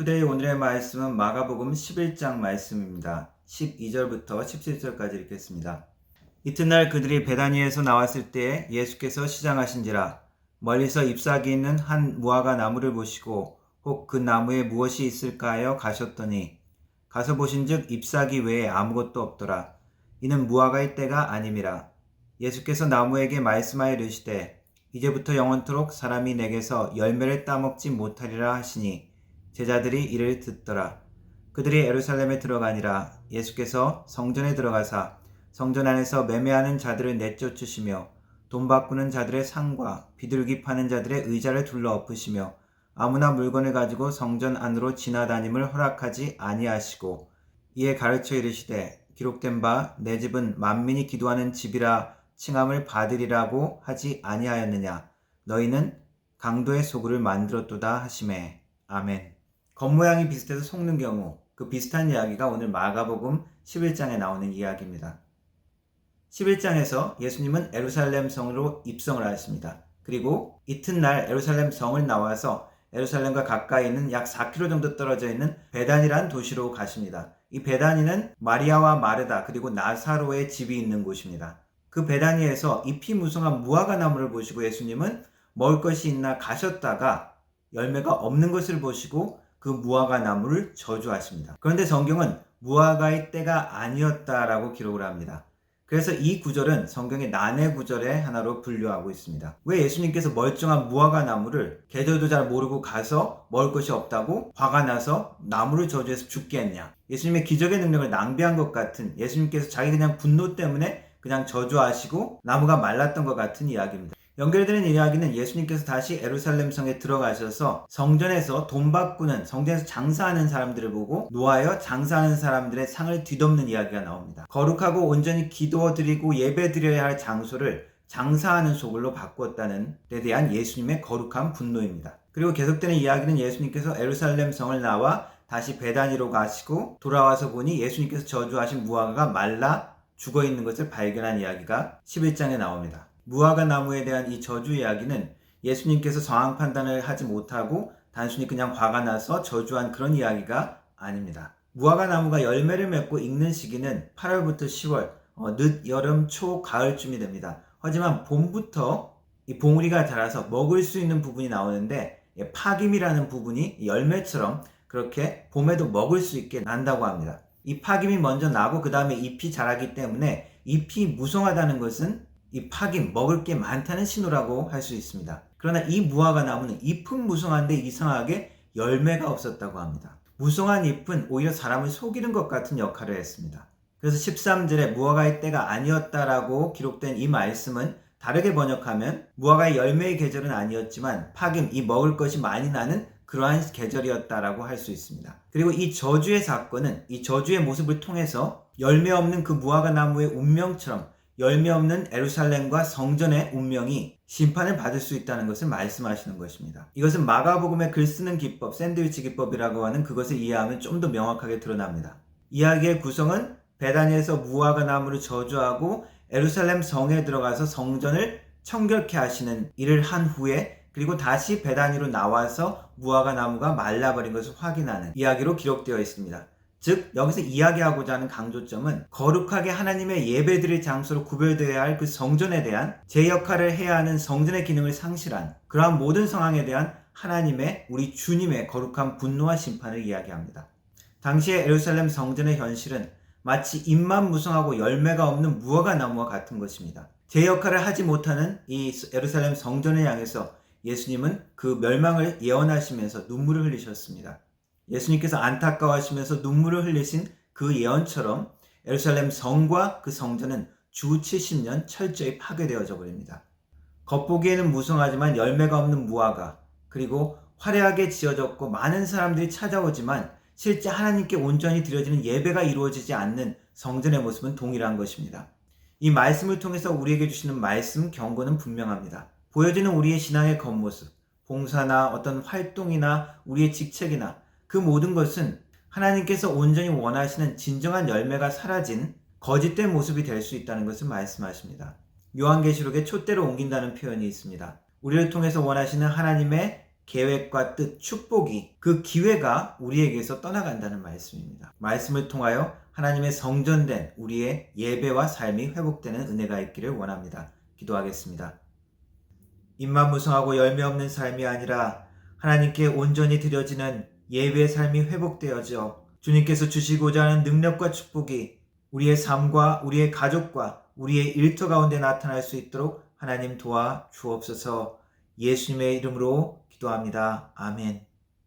투데이 오늘의 말씀은 마가복음 11장 말씀입니다. 12절부터 17절까지 읽겠습니다. 이튿날 그들이 베다니에서 나왔을 때에 예수께서 시장하신지라 멀리서 잎사귀 있는 한 무화과 나무를 보시고 혹 그 나무에 무엇이 있을까 하여 가셨더니 가서 보신즉 잎사귀 외에 아무것도 없더라. 이는 무화과의 때가 아님이라. 예수께서 나무에게 말씀하여 이르시되 이제부터 영원토록 사람이 내게서 열매를 따먹지 못하리라 하시니 제자들이 이를 듣더라. 그들이 예루살렘에 들어가니라. 예수께서 성전에 들어가사 성전 안에서 매매하는 자들을 내쫓으시며 돈 바꾸는 자들의 상과 비둘기 파는 자들의 의자를 둘러 엎으시며 아무나 물건을 가지고 성전 안으로 지나다님을 허락하지 아니하시고 이에 가르쳐 이르시되 기록된 바 내 집은 만민이 기도하는 집이라 칭함을 받으리라고 하지 아니하였느냐. 너희는 강도의 소굴을 만들었도다 하시매. 아멘. 겉모양이 비슷해서 속는 경우, 그 비슷한 이야기가 오늘 마가복음 11장에 나오는 이야기입니다. 11장에서 예수님은 예루살렘 성으로 입성을 하십니다. 그리고 이튿날 예루살렘 성을 나와서 예루살렘과 가까이 있는 약 4km 정도 떨어져 있는 베단이라는 도시로 가십니다. 이 베다니는 마리아와 마르다 그리고 나사로의 집이 있는 곳입니다. 그 베다니에서 잎이 무성한 무화과 나무를 보시고 예수님은 먹을 것이 있나 가셨다가 열매가 없는 것을 보시고 그 무화과 나무를 저주하십니다. 그런데 성경은 무화과의 때가 아니었다라고 기록을 합니다. 그래서 이 구절은 성경의 난해 구절의 하나로 분류하고 있습니다. 왜 예수님께서 멀쩡한 무화과 나무를 계절도 잘 모르고 가서 먹을 것이 없다고 화가 나서 나무를 저주해서 죽게 했냐? 예수님의 기적의 능력을 낭비한 것 같은, 예수님께서 자기 그냥 분노 때문에 그냥 저주하시고 나무가 말랐던 것 같은 이야기입니다. 연결되는 이야기는 예수님께서 다시 예루살렘 성에 들어가셔서 성전에서 돈 바꾸는, 성전에서 장사하는 사람들을 보고 노하여 장사하는 사람들의 상을 뒤덮는 이야기가 나옵니다. 거룩하고 온전히 기도드리고 예배드려야 할 장소를 장사하는 소굴로 바꾸었다는 데 대한 예수님의 거룩한 분노입니다. 그리고 계속되는 이야기는 예수님께서 예루살렘 성을 나와 다시 베다니로 가시고 돌아와서 보니 예수님께서 저주하신 무화과가 말라 죽어 있는 것을 발견한 이야기가 11장에 나옵니다. 무화과 나무에 대한 이 저주 이야기는 예수님께서 정황 판단을 하지 못하고 단순히 그냥 화가 나서 저주한 그런 이야기가 아닙니다. 무화과 나무가 열매를 맺고 익는 시기는 8월부터 10월, 늦 여름, 초, 가을쯤이 됩니다. 하지만 봄부터 이 봉우리가 자라서 먹을 수 있는 부분이 나오는데 파김이라는 부분이 열매처럼 그렇게 봄에도 먹을 수 있게 난다고 합니다. 이 파김이 먼저 나고 그 다음에 잎이 자라기 때문에 잎이 무성하다는 것은 이 파김, 먹을 게 많다는 신호라고 할 수 있습니다. 그러나 이 무화과 나무는 잎은 무성한데 이상하게 열매가 없었다고 합니다. 무성한 잎은 오히려 사람을 속이는 것 같은 역할을 했습니다. 그래서 13절에 무화과의 때가 아니었다라고 기록된 이 말씀은 다르게 번역하면 무화과의 열매의 계절은 아니었지만 파김, 이 먹을 것이 많이 나는 그러한 계절이었다라고 할 수 있습니다. 그리고 이 저주의 사건은 이 저주의 모습을 통해서 열매 없는 그 무화과 나무의 운명처럼 열매 없는 예루살렘과 성전의 운명이 심판을 받을 수 있다는 것을 말씀하시는 것입니다. 이것은 마가복음의 글 쓰는 기법, 샌드위치 기법이라고 하는 그것을 이해하면 좀 더 명확하게 드러납니다. 이야기의 구성은 베다니에서 무화과 나무를 저주하고 예루살렘 성에 들어가서 성전을 청결케 하시는 일을 한 후에 그리고 다시 베다니로 나와서 무화과 나무가 말라버린 것을 확인하는 이야기로 기록되어 있습니다. 즉 여기서 이야기하고자 하는 강조점은 거룩하게 하나님의 예배드릴 장소로 구별되어야 할 그 성전에 대한 제 역할을 해야 하는 성전의 기능을 상실한 그러한 모든 상황에 대한 하나님의 우리 주님의 거룩한 분노와 심판을 이야기합니다. 당시의 예루살렘 성전의 현실은 마치 잎만 무성하고 열매가 없는 무화과 나무와 같은 것입니다. 제 역할을 하지 못하는 이 예루살렘 성전을 향해서 예수님은 그 멸망을 예언하시면서 눈물을 흘리셨습니다. 예수님께서 안타까워하시면서 눈물을 흘리신 그 예언처럼 예루살렘 성과 그 성전은 주 70년 철저히 파괴되어져 버립니다. 겉보기에는 무성하지만 열매가 없는 무화과, 그리고 화려하게 지어졌고 많은 사람들이 찾아오지만 실제 하나님께 온전히 드려지는 예배가 이루어지지 않는 성전의 모습은 동일한 것입니다. 이 말씀을 통해서 우리에게 주시는 말씀, 경고는 분명합니다. 보여지는 우리의 신앙의 겉모습, 봉사나 어떤 활동이나 우리의 직책이나 그 모든 것은 하나님께서 온전히 원하시는 진정한 열매가 사라진 거짓된 모습이 될 수 있다는 것을 말씀하십니다. 요한계시록에 촛대로 옮긴다는 표현이 있습니다. 우리를 통해서 원하시는 하나님의 계획과 뜻, 축복이 그 기회가 우리에게서 떠나간다는 말씀입니다. 말씀을 통하여 하나님의 성전된 우리의 예배와 삶이 회복되는 은혜가 있기를 원합니다. 기도하겠습니다. 입만 무성하고 열매 없는 삶이 아니라 하나님께 온전히 드려지는 예배의 삶이 회복되어져 주님께서 주시고자 하는 능력과 축복이 우리의 삶과 우리의 가족과 우리의 일터 가운데 나타날 수 있도록 하나님 도와 주옵소서. 예수님의 이름으로 기도합니다. 아멘.